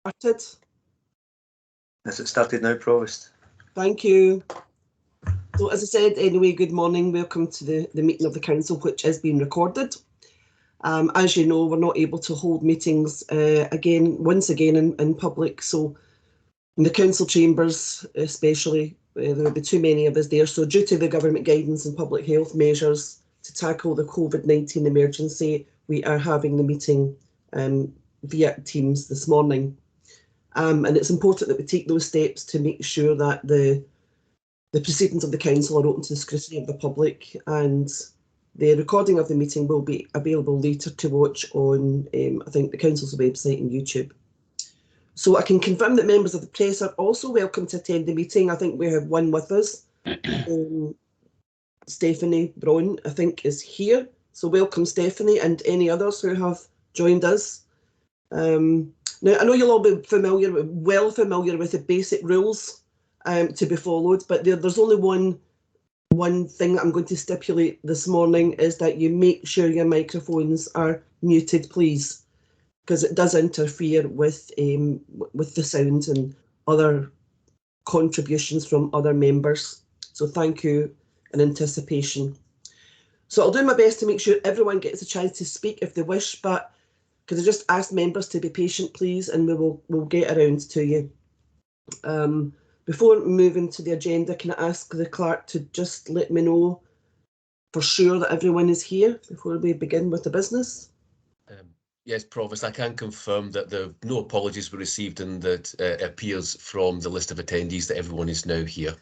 started? Has it started now, Provost? Thank you. So as I said, anyway, good morning. Welcome to the meeting of the Council, which is being recorded. As you know, we're not able to hold meetings once again in public. So in the Council chambers especially, there will be too many of us there. So due to the government guidance and public health measures to tackle the COVID-19 emergency, we are having the meeting via Teams this morning. And it's important that we take those steps to make sure that the proceedings of the Council are open to the scrutiny of the public, and the recording of the meeting will be available later to watch on, I think, the Council's website and YouTube. So I can confirm that members of the press are also welcome to attend the meeting. I think we have one with us. Stephanie Braun, I think, is here. So welcome, Stephanie, and any others who have joined us. Now, I know you'll all be well familiar with the basic rules to be followed, but there's only one thing that I'm going to stipulate this morning, is that you make sure your microphones are muted, please, because it does interfere with the sound and other contributions from other members. So thank you in anticipation. So I'll do my best to make sure everyone gets a chance to speak if they wish, but could I just ask members to be patient, please, and we'll get around to you. Before moving to the agenda, can I ask the clerk to just let me know for sure that everyone is here before we begin with the business? Yes, Provost, I can confirm that no apologies were received, and that it appears from the list of attendees that everyone is now here.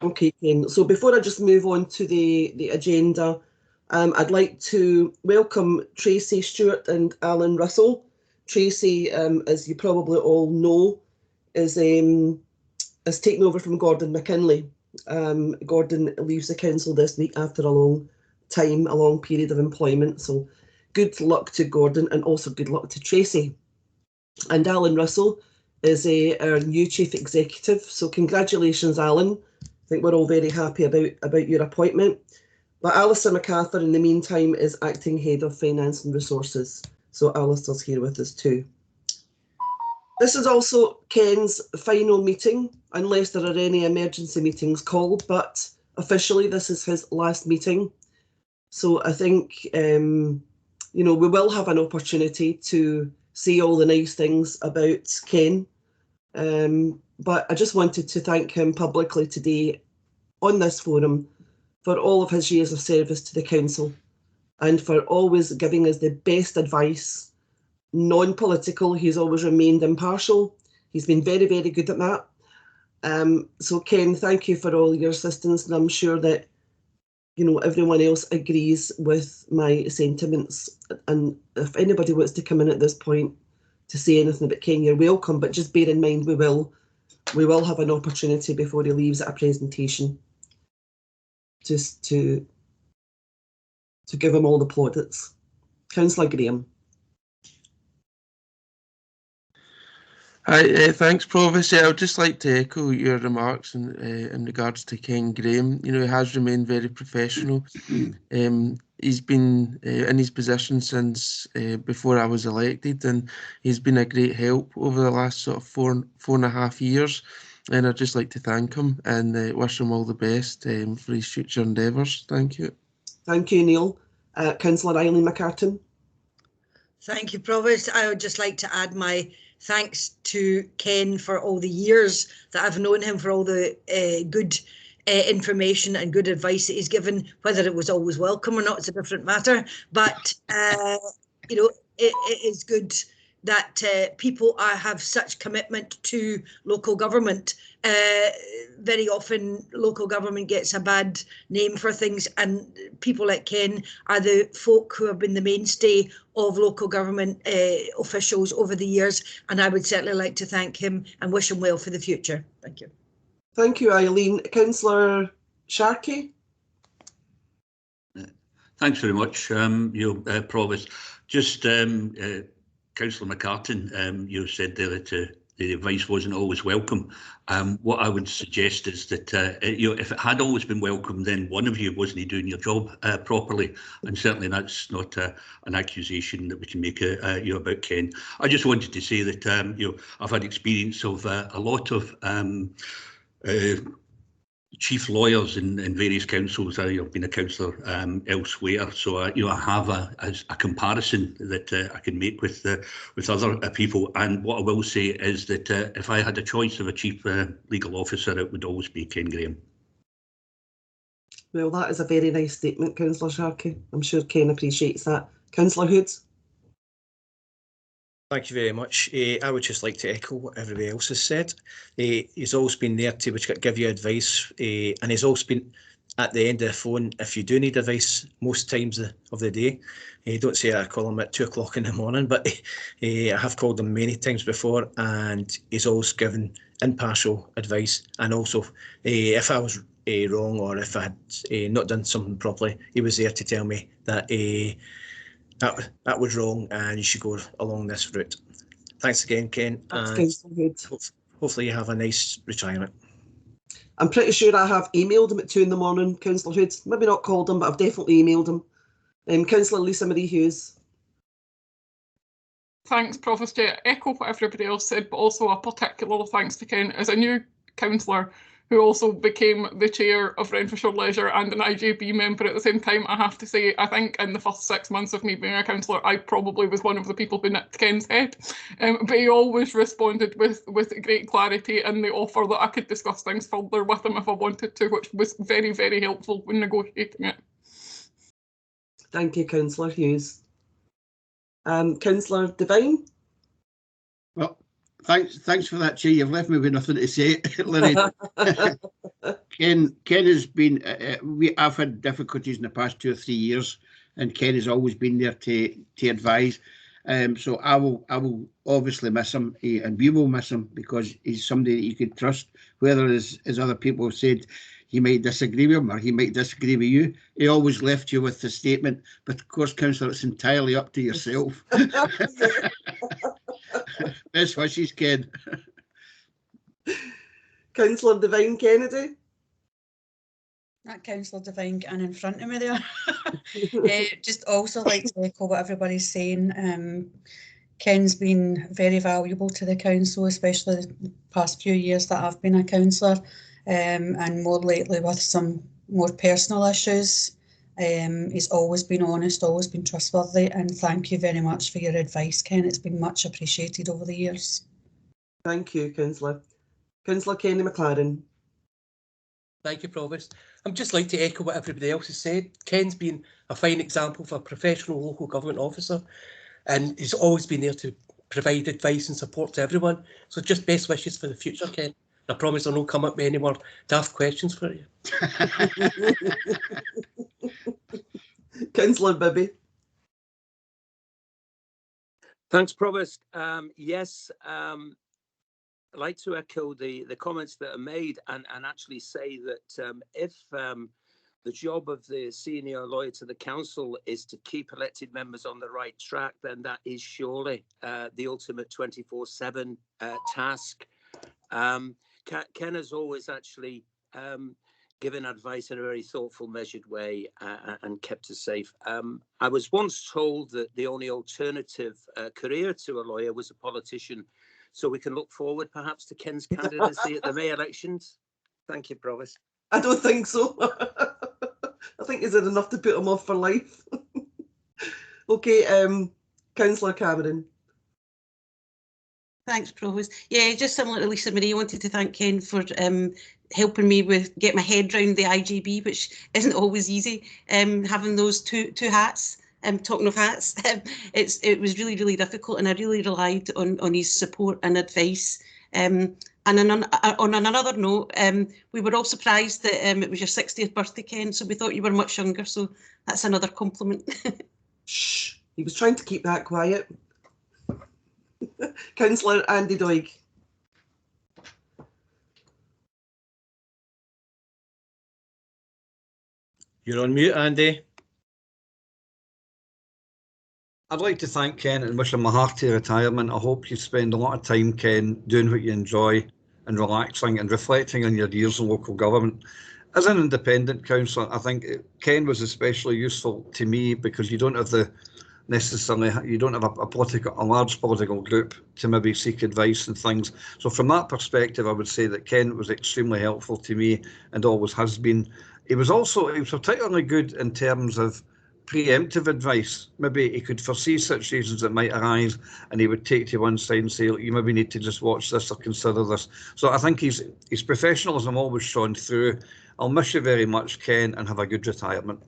Okay, Ken. So before I just move on to the agenda, I'd like to welcome Tracy, Stewart and Alan Russell. Tracy, as you probably all know, is taken over from Gordon McKinley. Gordon leaves the Council this week after a long period of employment. So good luck to Gordon, and also good luck to Tracy. And Alan Russell is our new Chief Executive. So congratulations, Alan. I think we're all very happy about your appointment. But Alistair MacArthur, in the meantime, is Acting Head of Finance and Resources. So Alistair's here with us too. This is also Ken's final meeting, unless there are any emergency meetings called, but officially this is his last meeting. So I think, we will have an opportunity to say all the nice things about Ken. But I just wanted to thank him publicly today on this forum for all of his years of service to the Council, and for always giving us the best advice. Non-political, he's always remained impartial. He's been very, very good at that. So Ken, thank you for all your assistance, and I'm sure that everyone else agrees with my sentiments. And if anybody wants to come in at this point to say anything about Ken, you're welcome, but just bear in mind we will have an opportunity before he leaves at a presentation just to give him all the plaudits. Councillor Graham. Hi, thanks, Provost. I would just like to echo your remarks in regards to Ken Graham. He has remained very professional. He's been in his position since before I was elected, and he's been a great help over the last sort of four and a half years. And I'd just like to thank him and wish him all the best for his future endeavours. Thank you. Thank you, Neil. Councillor Eileen McCartan. Thank you, Provost. I would just like to add my thanks to Ken for all the years that I've known him, for all the good information and good advice that he's given. Whether it was always welcome or not, it's a different matter. But, it is good that people have such commitment to local government. Very often local government gets a bad name for things, and people like Ken are the folk who have been the mainstay of local government officials over the years, and I would certainly like to thank him and wish him well for the future. Thank you. Thank you, Eileen. Councillor Sharkey. Thanks very much, Provost. Just Councillor McCartan, you said there that the advice wasn't always welcome. What I would suggest is that if it had always been welcome, then one of you wasn't doing your job properly, and certainly that's not an accusation that we can make about Ken. I just wanted to say that I've had experience of a lot of chief lawyers in various councils. I've been a councillor elsewhere, so I have a comparison that I can make with other people. And what I will say is that if I had a choice of a chief legal officer, it would always be Ken Graham. Well, that is a very nice statement, Councillor Sharkey. I'm sure Ken appreciates that. Councillor Hood. Thank you very much. I would just like to echo what everybody else has said. He's always been there to give you advice, and he's always been at the end of the phone if you do need advice most times of the day. Don't say I call him at 2 o'clock in the morning, but I have called him many times before, and he's always given impartial advice. And also, if I was wrong or if I had not done something properly, he was there to tell me that that was wrong and you should go along this route. Thanks again, Ken. That's and Councillor Hood. Hopefully you have a nice retirement. I'm pretty sure I have emailed him at 2 in the morning, Councillor Hood. Maybe not called him, but I've definitely emailed him. Councillor Lisa Marie Hughes. Thanks, Provost. Echo what everybody else said, but also a particular thanks to Ken as a new councillor who also became the chair of Renfrewshire Leisure and an IJB member at the same time. I have to say, I think in the first 6 months of me being a councillor, I probably was one of the people who nicked Ken's head. But he always responded with great clarity and the offer that I could discuss things further with him if I wanted to, which was very, very helpful when negotiating it. Thank you, Councillor Hughes. Councillor Devine. Well, thanks for that, Chair. You've left me with nothing to say, Larry. Ken has been. I've had difficulties in the past 2 or 3 years, and Ken has always been there to advise. So I will obviously miss him, and we will miss him because he's somebody that you could trust. Whether, as other people have said, he might disagree with him or he might disagree with you, he always left you with the statement. But of course, Councillor, it's entirely up to yourself. Best wishes, Ken. Councillor Devine Kennedy. That Councillor Devine getting in front of me there. Just also like to echo what everybody's saying. Ken's been very valuable to the council, especially the past few years that I've been a councillor, and more lately with some more personal issues. He's always been honest, always been trustworthy, and thank you very much for your advice, Ken. It's been much appreciated over the years. Thank you, Councillor. Councillor Kenny McLaren. Thank you, Provost. I'd just like to echo what everybody else has said. Ken's been a fine example of a professional local government officer, and he's always been there to provide advice and support to everyone. So just best wishes for the future, Ken. I promise I'll not come up with any more daft questions for you. Councillor Bibby. Thanks, Provost. Yes, I'd like to echo the comments that are made and actually say that if the job of the senior lawyer to the council is to keep elected members on the right track, then that is surely the ultimate 24/7 task. Ken has always actually given advice in a very thoughtful, measured way and kept us safe. I was once told that the only alternative career to a lawyer was a politician. So we can look forward perhaps to Ken's candidacy at the May elections. Thank you, Provost. I don't think so. I think is it enough to put him off for life? Okay, Councillor Cameron. Thanks, Provost. Yeah, just similar to Lisa Marie, I wanted to thank Ken for helping me with get my head round the IJB, which isn't always easy. Having those two hats. Talking of hats, it was really, really difficult, and I really relied on his support and advice. And on another note, we were all surprised that it was your 60th birthday, Ken, so we thought you were much younger, so that's another compliment. Shh, he was trying to keep that quiet. Councillor Andy Doig. You're on mute, Andy. I'd like to thank Ken and wish him a hearty retirement. I hope you spend a lot of time, Ken, doing what you enjoy and relaxing and reflecting on your years in local government. As an independent councillor, I think Ken was especially useful to me because you don't have a large political group to maybe seek advice and things. So from that perspective, I would say that Ken was extremely helpful to me and always has been. He was particularly good in terms of preemptive advice. Maybe he could foresee situations that might arise and he would take to one side and say, you maybe need to just watch this or consider this. So I think his professionalism always shone through. I'll miss you very much, Ken, and have a good retirement.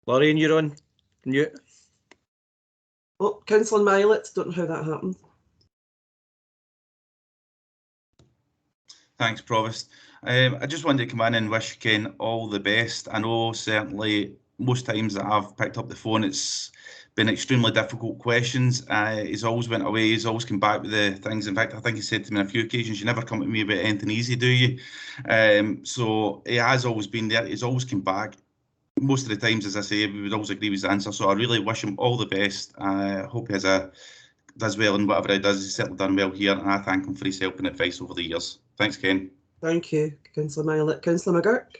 Lorraine, you're on mute. Oh, Councillor Milet, don't know how that happened. Thanks, Provost. I just wanted to come in and wish Ken all the best. I know certainly most times that I've picked up the phone, it's been extremely difficult questions. He's always went away, he's always come back with the things. In fact, I think he said to me on a few occasions, you never come to me about anything easy, do you? So he has always been there, he's always come back. Most of the times, as I say, we would always agree with his answer. So I really wish him all the best. I hope he does well in whatever he does. He's certainly done well here, and I thank him for his help and advice over the years. Thanks, Ken. Thank you, Councillor Milet. Councillor McGurk.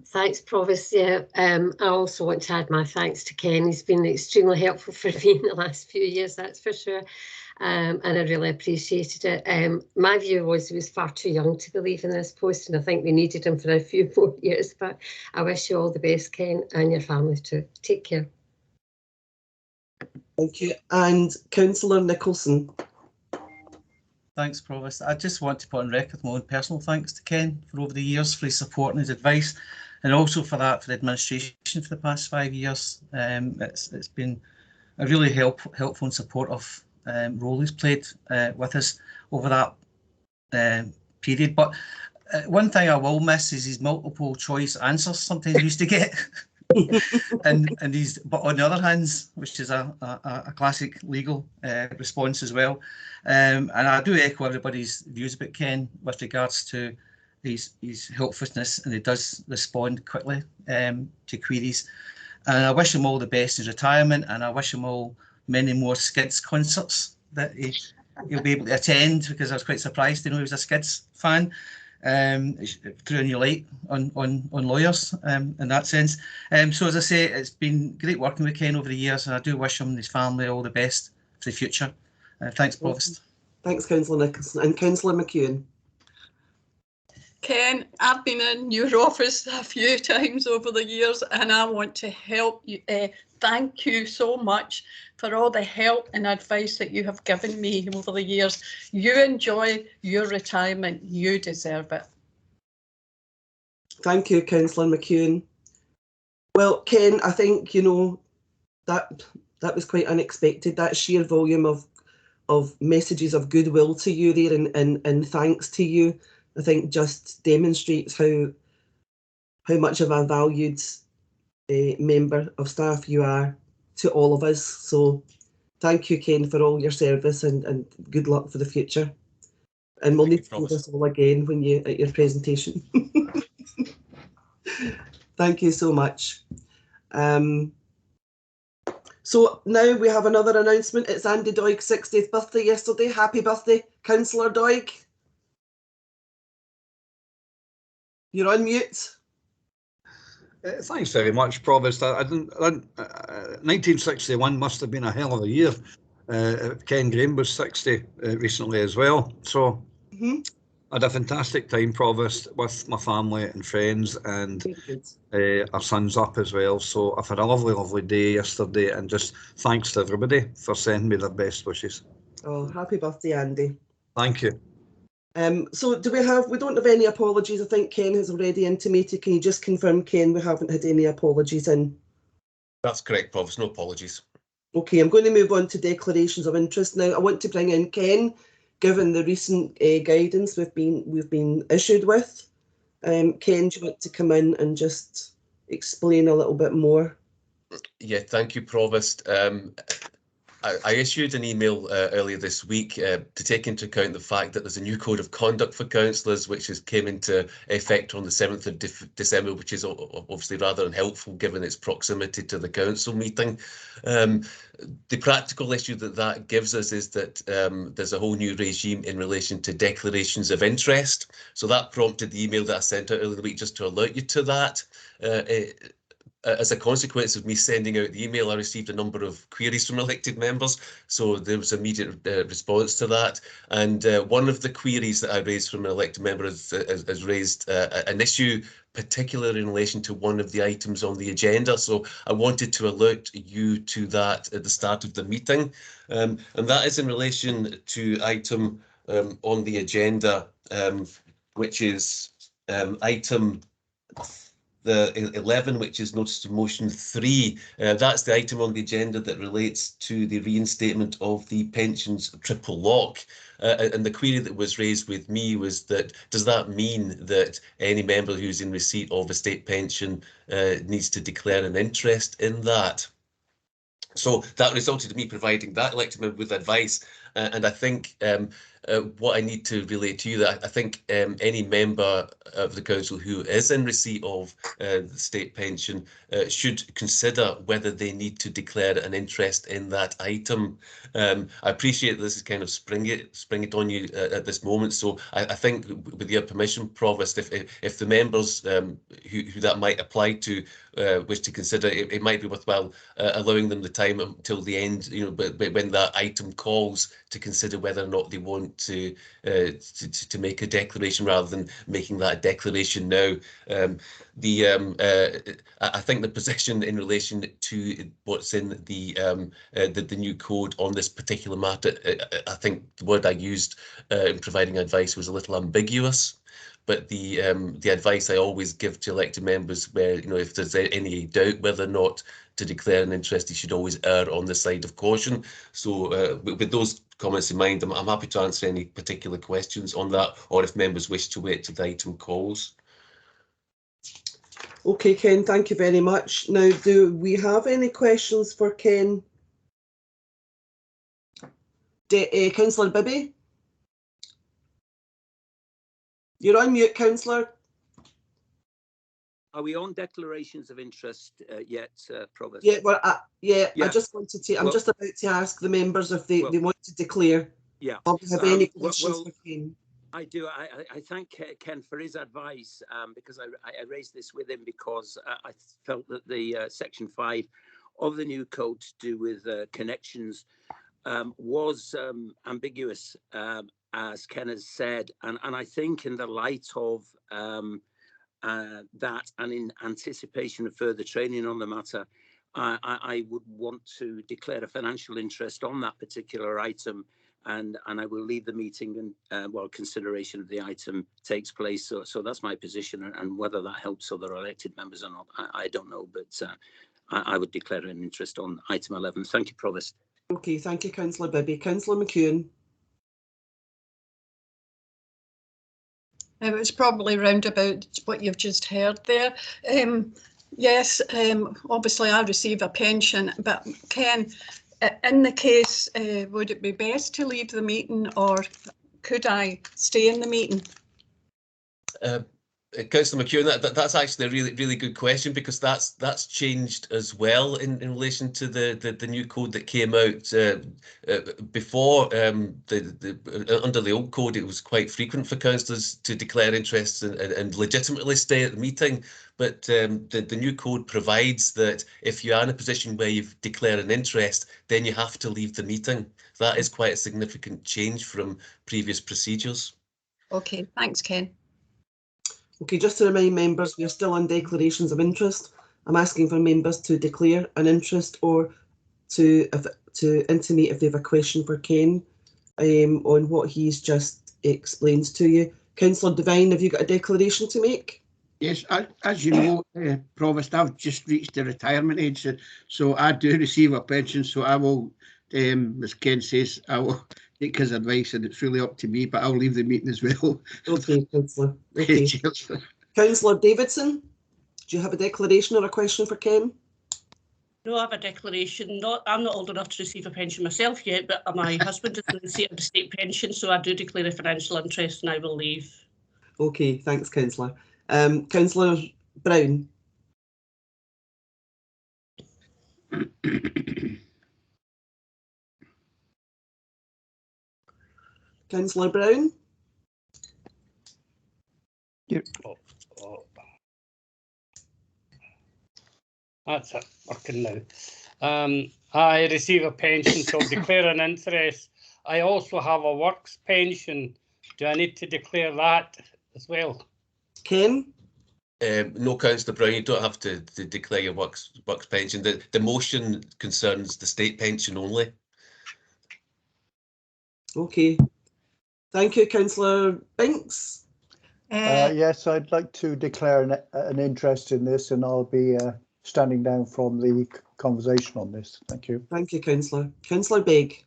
Thanks, Provost. Yeah, I also want to add my thanks to Ken. He's been extremely helpful for me in the last few years, that's for sure. And I really appreciated it. My view was he was far too young to believe in this post, and I think we needed him for a few more years. But I wish you all the best, Ken, and your family too. Take care. Thank you. And Councillor Nicholson. Thanks, Provost. I just want to put on record my own personal thanks to Ken for over the years for his support and his advice, and also for the administration for the past 5 years. It's been a really helpful and supportive role he's played with us over that period. But one thing I will miss is his multiple choice answers sometimes he used to get. but on the other hand, which is a classic legal response as well, and I do echo everybody's views about Ken with regards to his helpfulness, and he does respond quickly to queries. And I wish him all the best in his retirement, and I wish him all many more Skids concerts that he'll be able to attend, because I was quite surprised to know he was a Skids fan. Through a new light on lawyers in that sense. So as I say, it's been great working with Ken over the years, and I do wish him and his family all the best for the future. Thanks, Provost. Thanks, Councillor Nicholson. And Councillor McEwen. Ken, I've been in your office a few times over the years, and I want to help you. Thank you so much for all the help and advice that you have given me over the years. You enjoy your retirement. You deserve it. Thank you, Councillor McEwen. Well, Ken, I think, you know, that was quite unexpected, that sheer volume of messages of goodwill to you there and thanks to you. I think just demonstrates how much of a valued member of staff you are to all of us. So thank you, Ken, for all your service, and good luck for the future. And we'll need to do this all again when at your presentation. Thank you so much. So now we have another announcement. It's Andy Doig's 60th birthday yesterday. Happy birthday, Councillor Doig. You're on mute. Thanks very much, Provost. 1961 must have been a hell of a year. Ken Graham was 60 recently as well. So I had a fantastic time, Provost, with my family and friends, and our son's up as well. So I've had a lovely, lovely day yesterday, and just thanks to everybody for sending me their best wishes. Oh, happy birthday, Andy. Thank you. So we don't have any apologies. I think Ken has already intimated. Can you just confirm, Ken, we haven't had any apologies in? That's correct, Provost. No apologies. Okay, I'm going to move on to declarations of interest now. I want to bring in Ken, given the recent guidance we've been issued with. Ken, do you want to come in and just explain a little bit more? Yeah, thank you, Provost. I issued an email earlier this week to take into account the fact that there's a new code of conduct for councillors, which came into effect on the 7th of December, which is obviously rather unhelpful given its proximity to the council meeting. The practical issue that gives us is that there's a whole new regime in relation to declarations of interest. So that prompted the email that I sent out earlier in the week just to alert you to that. As a consequence of me sending out the email, I received a number of queries from elected members, so there was immediate response to that. And one of the queries that I raised from an elected member has raised an issue, particularly in relation to one of the items on the agenda. So I wanted to alert you to that at the start of the meeting. And that is in relation to item on the agenda, which is item the 11, which is notice of motion 3. That's the item on the agenda that relates to the reinstatement of the pensions triple lock. And the query that was raised with me was that, does that mean that any member who's in receipt of a state pension needs to declare an interest in that? So that resulted in me providing that elected member with advice. And I think what I need to relate to you, that I think any member of the council who is in receipt of the state pension should consider whether they need to declare an interest in that item. I appreciate this is kind of spring it on you at this moment. So I think, with your permission, Provost, if the members who that might apply to wish to consider, it might be worthwhile allowing them the time until the end, but when that item calls, to consider whether or not they want to make a declaration rather than making that declaration now. I think the position in relation to what's in the new code on this particular matter, I think the word I used in providing advice was a little ambiguous. But the advice I always give to elected members, where if there's any doubt whether or not to declare an interest, you should always err on the side of caution. So with those comments in mind, I'm happy to answer any particular questions on that, or if members wish to wait till the item calls. Okay, Ken, thank you very much. Now, do we have any questions for Ken? Councillor Bibby? You're on mute, Councillor. Are we on declarations of interest yet, Provost? Yeah, well, I just wanted to. I'm just about to ask the members if they want to declare. Yeah. Or have any questions for Ken? I do. I thank Ken for his advice, because I raised this with him because I felt that the Section 5 of the new code to do with connections was ambiguous, as Ken has said, and I think in the light of that, and in anticipation of further training on the matter, I would want to declare a financial interest on that particular item, and I will leave the meeting and while consideration of the item takes place. So that's my position, and whether that helps other elected members or not, I don't know, but I would declare an interest on item 11. Thank you, Provost. Okay, thank you, Councillor Bibby. Councillor McEwen. It's probably round about what you've just heard there. Yes, obviously I receive a pension, but Ken, in the case, would it be best to leave the meeting, or could I stay in the meeting? Councillor McEwen, that's actually a really good question, because that's changed as well in relation to the new code that came out. Before, under the old code, it was quite frequent for councillors to declare interests and legitimately stay at the meeting. But the new code provides that if you are in a position where you've declared an interest, then you have to leave the meeting. That is quite a significant change from previous procedures. Okay, thanks, Ken. Okay, just to remind members, we are still on declarations of interest. I'm asking for members to declare an interest, or to intimate if they have a question for Ken on what he's just explained to you. Councillor Devine, have you got a declaration to make? Yes, as you know, Provost, I've just reached the retirement age, so I do receive a pension, so I will, as Ken says, I will take his advice, and it's really up to me, but I'll leave the meeting as well. Okay, Councillor. Okay. Councillor Davidson, do you have a declaration or a question for Ken? No, I have a declaration. I'm not old enough to receive a pension myself yet, but my husband is in the seat of the state pension, so I do declare a financial interest and I will leave. Okay, thanks, Councillor. Councillor Brown. Councillor Brown. That's it, working now. I receive a pension, so declare an interest. I also have a works pension. Do I need to declare that as well? Ken? No, Councillor Brown, you don't have to declare your works pension. The motion concerns the state pension only. Okay. Thank you, Councillor Binks. Yes, I'd like to declare an interest in this, and I'll be standing down from the conversation on this. Thank you. Thank you, Councillor. Councillor Begg.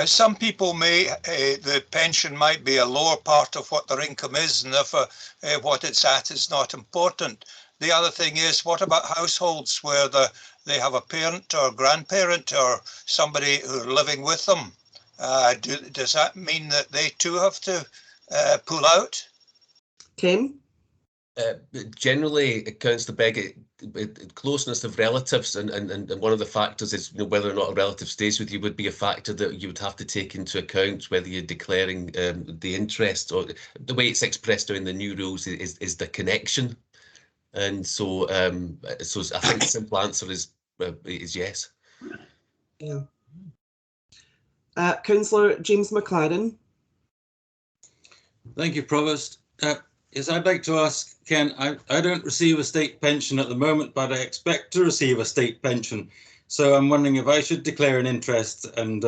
Some people may, the pension might be a lower part of what their income is, and therefore what it's at is not important. The other thing is, what about households where they have a parent or grandparent or somebody who's living with them? Does that mean that they too have to pull out? Kim? Generally, Councillor Begg, closeness of relatives and one of the factors is, you know, whether or not a relative stays with you would be a factor that you would have to take into account whether you're declaring the interest, or the way it's expressed in the new rules is the connection. And so so I think the simple answer is yes. Yeah. Councillor James McLaren. Thank you, Provost. Yes, I'd like to ask Ken, I don't receive a state pension at the moment, but I expect to receive a state pension. So I'm wondering if I should declare an interest and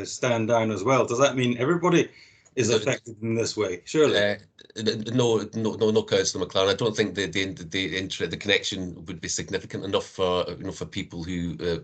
stand down as well. Does that mean everybody is affected in this way? Surely. No, Councillor McLaren. I don't think the connection would be significant enough for for people who